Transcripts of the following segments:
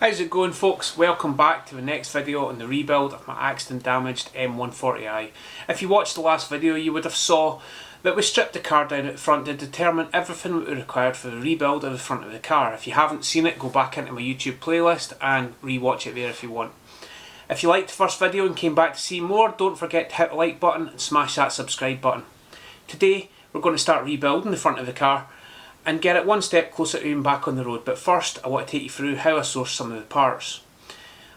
How's it going, folks? Welcome back to the next video on the rebuild of my accident damaged M140i. If you watched the last video, you would have saw that we stripped the car down at the front to determine everything that we required for the rebuild of the front of the car. If you haven't seen it, go back into my YouTube playlist and re-watch it there if you want. If you liked the first video and came back to see more, don't forget to hit the like button and smash that subscribe button. Today we're going to start rebuilding the front of the car and get it one step closer to being back on the road. But first I want to take you through how I sourced some of the parts.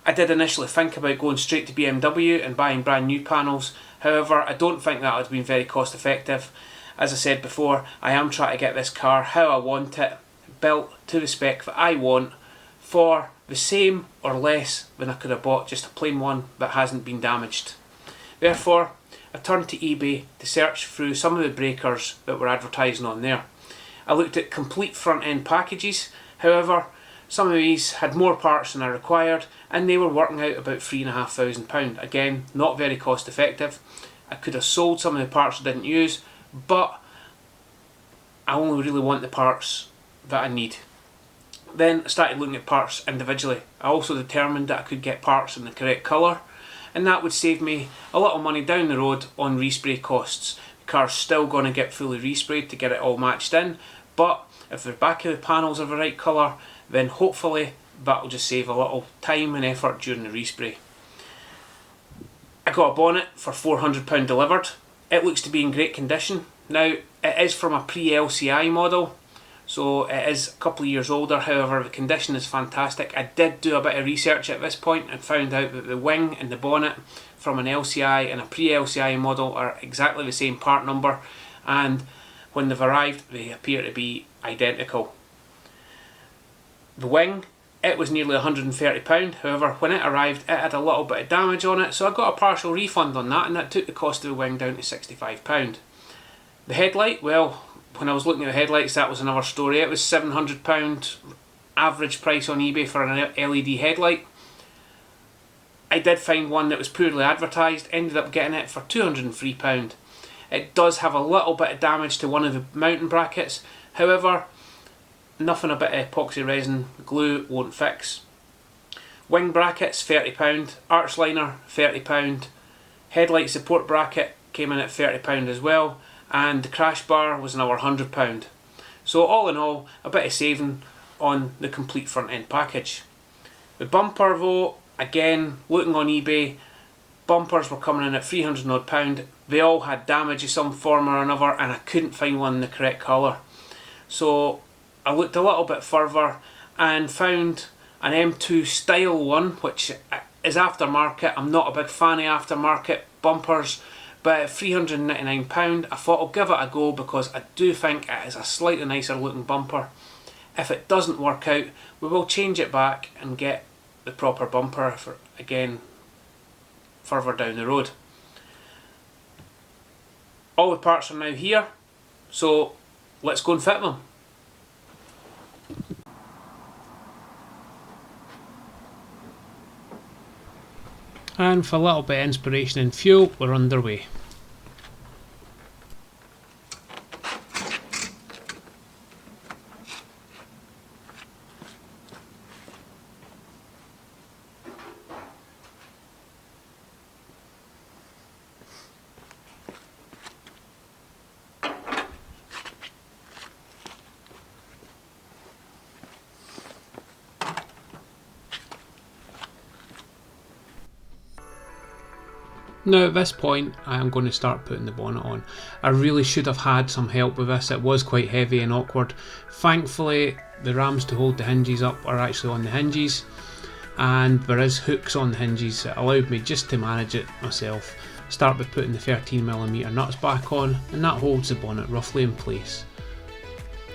I did initially think about going straight to BMW and buying brand new panels. However, I don't think that would have been very cost effective. As I said before, I am trying to get this car how I want it, built to the spec that I want, for the same or less than I could have bought just a plain one that hasn't been damaged. Therefore, I turned to eBay to search through some of the breakers that were advertising on there. I looked at complete front end packages. However, some of these had more parts than I required and they were working out about £3,500. Again, not very cost effective. I could have sold some of the parts I didn't use, but I only really want the parts that I need. Then I started looking at parts individually. I also determined that I could get parts in the correct colour, and that would save me a little money down the road on respray costs. The car's still going to get fully resprayed to get it all matched in, but if the back of the panels are the right colour, then hopefully that will just save a little time and effort during the respray. I got a bonnet for £400 delivered. It looks to be in great condition. Now, it is from a pre-LCI model, so it is a couple of years older. However, the condition is fantastic. I did do a bit of research at this point and found out that the wing and the bonnet from an LCI and a pre-LCI model are exactly the same part number, and when they've arrived they appear to be identical. The wing, it was nearly £130. However, when it arrived it had a little bit of damage on it, so I got a partial refund on that, and that took the cost of the wing down to £65. The headlight, well, when I was looking at the headlights, that was another story. It was £700 average price on eBay for an LED headlight. I did find one that was poorly advertised, ended up getting it for £203. It does have a little bit of damage to one of the mounting brackets. However, nothing a bit of epoxy resin glue won't fix. Wing brackets £30, arch liner £30, headlight support bracket came in at £30 as well, and the crash bar was another £100. So all in all, a bit of saving on the complete front end package. The bumper though, again, looking on eBay, bumpers were coming in at £300 odd. They all had damage of some form or another, and I couldn't find one in the correct colour. So I looked a little bit further and found an M2 style one, which is aftermarket. I'm not a big fan of aftermarket bumpers, but at £399 I thought I'll give it a go because I do think it is a slightly nicer looking bumper. If it doesn't work out, we will change it back and get the proper bumper for, again, further down the road. All the parts are now here, so let's go and fit them. And for a little bit of inspiration and fuel, we're underway. Now at this point I am going to start putting the bonnet on. I really should have had some help with this. It was quite heavy and awkward. Thankfully the rams to hold the hinges up are actually on the hinges, and there is hooks on the hinges that allowed me just to manage it myself. Start by putting the 13mm nuts back on, and that holds the bonnet roughly in place.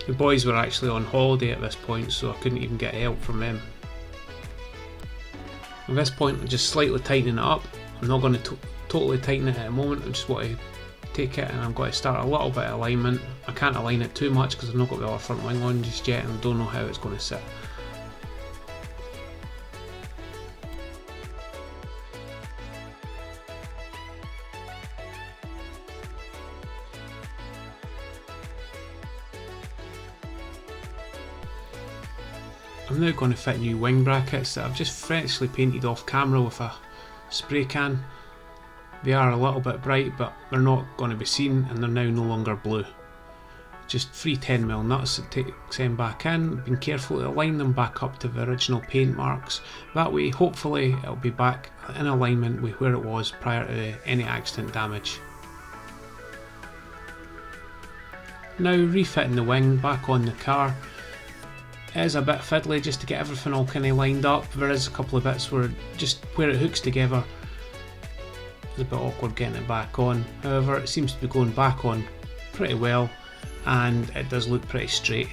The boys were actually on holiday at this point, so I couldn't even get help from them. At this point I'm just slightly tightening it up. I'm not going to totally tighten it at the moment. I just want to take it and I'm going to start a little bit of alignment. I can't align it too much because I've not got the other front wing on just yet and I don't know how it's going to sit. I'm now going to fit new wing brackets that I've just freshly painted off camera with a spray can. They are a little bit bright, but they're not going to be seen, and they're now no longer blue. Just 3 10mm nuts that takes them back in. Being careful to line them back up to the original paint marks. That way, hopefully, it'll be back in alignment with where it was prior to any accident damage. Now, refitting the wing back on the car. It is a bit fiddly just to get everything all kind of lined up. There is a couple of bits where just where it hooks together, it's a bit awkward getting it back on. However, it seems to be going back on pretty well, and it does look pretty straight.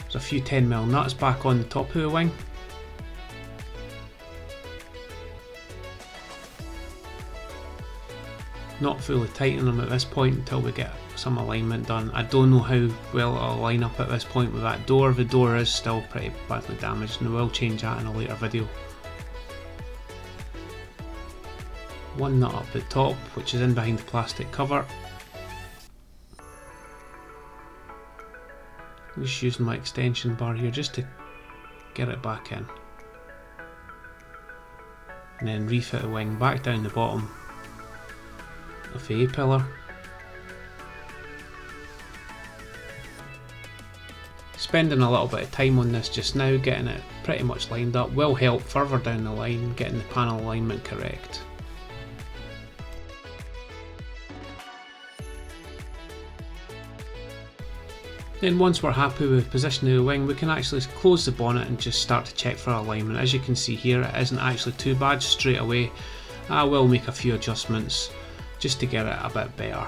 There's a few 10mm nuts back on the top of the wing. Not fully tightening them at this point until we get some alignment done. I don't know how well it'll line up at this point with that door. The door is still pretty badly damaged, and I will change that in a later video. One nut up the top, which is in behind the plastic cover. I'm just using my extension bar here just to get it back in. And then refit the wing back down the bottom of the A-pillar. Spending a little bit of time on this just now, getting it pretty much lined up, will help further down the line getting the panel alignment correct. Then once we're happy with the position of the wing, we can actually close the bonnet and just start to check for alignment. As you can see here, it isn't actually too bad straight away. I will make a few adjustments just to get it a bit better.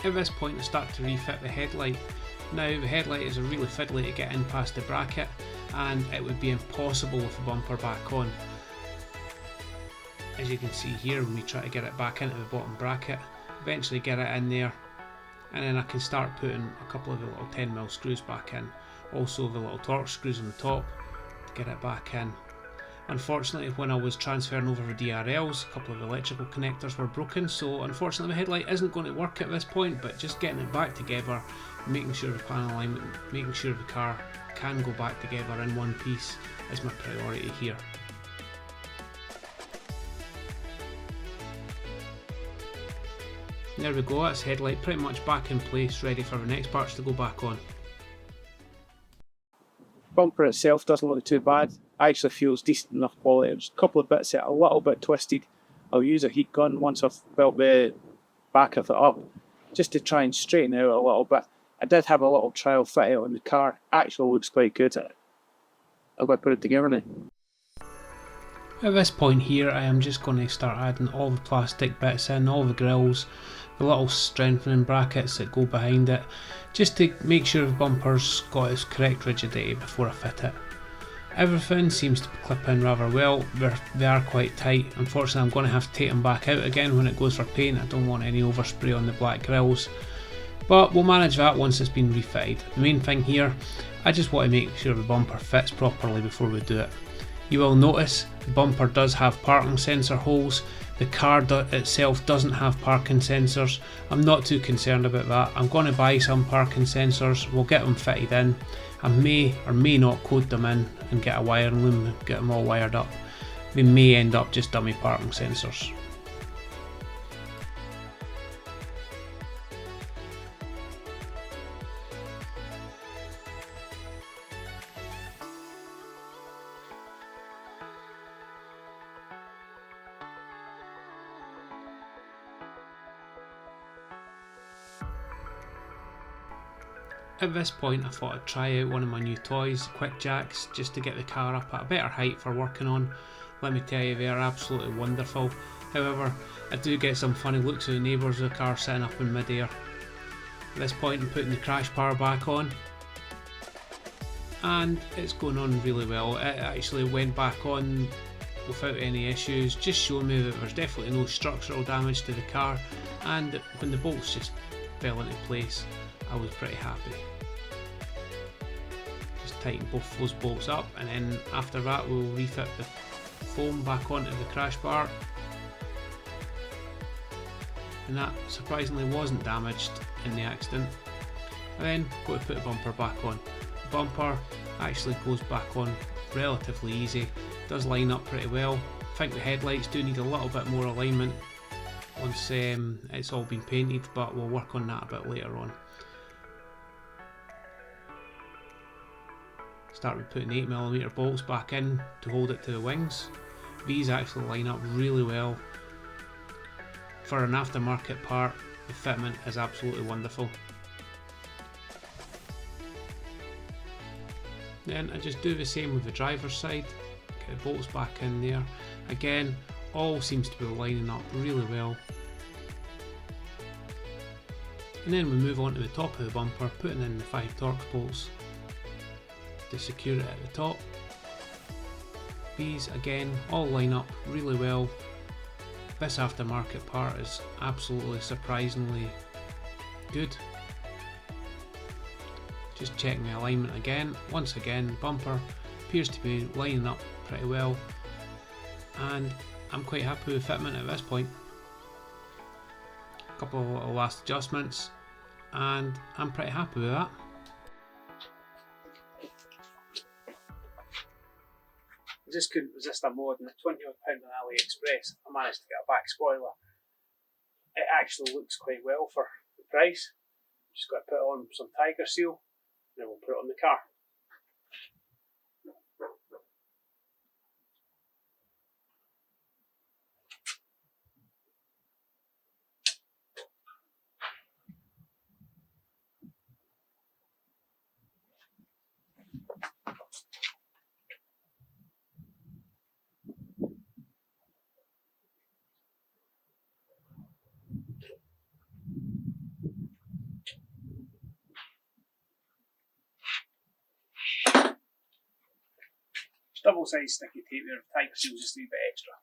At this point I start to refit the headlight. Now the headlight is really fiddly to get in past the bracket, and it would be impossible with the bumper back on. As you can see here, when we try to get it back into the bottom bracket, eventually get it in there, and then I can start putting a couple of the little 10mm screws back in. Also the little Torx screws on the top to get it back in. Unfortunately, when I was transferring over the DRLs, a couple of electrical connectors were broken, so unfortunately the headlight isn't going to work at this point, but just getting it back together, making sure the panel alignment, making sure the car can go back together in one piece is my priority here. There we go, that's headlight pretty much back in place, ready for the next parts to go back on. Bumper itself doesn't look too bad. I actually feel it's decent enough quality. There's a couple of bits that are a little bit twisted. I'll use a heat gun once I've built the back of it up, just to try and straighten it out a little bit. I did have a little trial fit out on the car. Actually looks quite good. I've got to put it together now. At this point here, I am just going to start adding all the plastic bits in, all the grills, the little strengthening brackets that go behind it, just to make sure the bumper's got its correct rigidity before I fit it. Everything seems to clip in rather well. They are quite tight. Unfortunately, I'm going to have to take them back out again when it goes for paint. I don't want any overspray on the black grills, but we'll manage that once it's been refitted. The main thing here, I just want to make sure the bumper fits properly before we do it. You will notice the bumper does have parking sensor holes. The car itself doesn't have parking sensors. I'm not too concerned about that. I'm going to buy some parking sensors. We'll get them fitted in. I may or may not code them in and get a wiring loom and get them all wired up. They may end up just dummy parking sensors. At this point I thought I'd try out one of my new toys, the quick jacks, just to get the car up at a better height for working on. Let me tell you, they are absolutely wonderful. However, I do get some funny looks of the neighbours with the car sitting up in mid-air. At this point I'm putting the crash bar back on, and it's going on really well. It actually went back on without any issues, just showing me that there's definitely no structural damage to the car, and when the bolts just fell into place, I was pretty happy. Just tighten both those bolts up, and then after that we'll refit the foam back onto the crash bar, and that surprisingly wasn't damaged in the accident. And then got to put the bumper back on. The bumper actually goes back on relatively easy, does line up pretty well. I think the headlights do need a little bit more alignment once it's all been painted, but we'll work on that a bit later on. Start with putting 8mm bolts back in to hold it to the wings. These actually line up really well. For an aftermarket part, the fitment is absolutely wonderful. Then I just do the same with the driver's side, get the bolts back in there. Again, all seems to be lining up really well. And then we move on to the top of the bumper, putting in the 5 Torx bolts to secure it at the top. These again all line up really well. This aftermarket part is absolutely surprisingly good. Just checking the alignment again. Once again, the bumper appears to be lining up pretty well, and I'm quite happy with fitment at this point. A couple of last adjustments, and I'm pretty happy with that. I just couldn't resist a mod, and at £20 on AliExpress I managed to get a back spoiler. It actually looks quite well for the price. Just got to put on some tiger seal, and then we'll put it on the car. Double sized sticky tape there, tiger seal just a wee bit extra.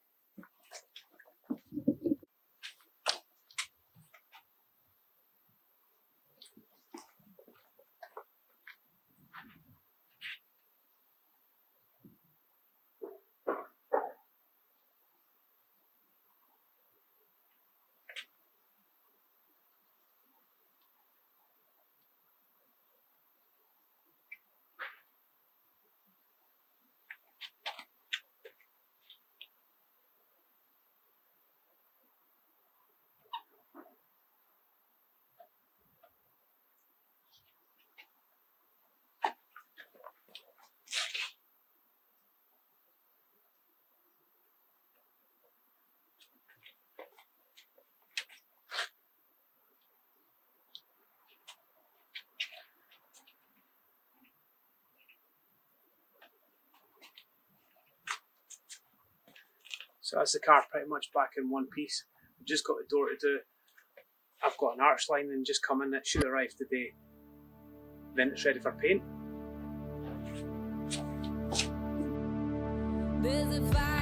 So that's the car pretty much back in one piece. We've just got the door to do. I've got an arch lining just coming that should arrive today. Then it's ready for paint. There's a fire.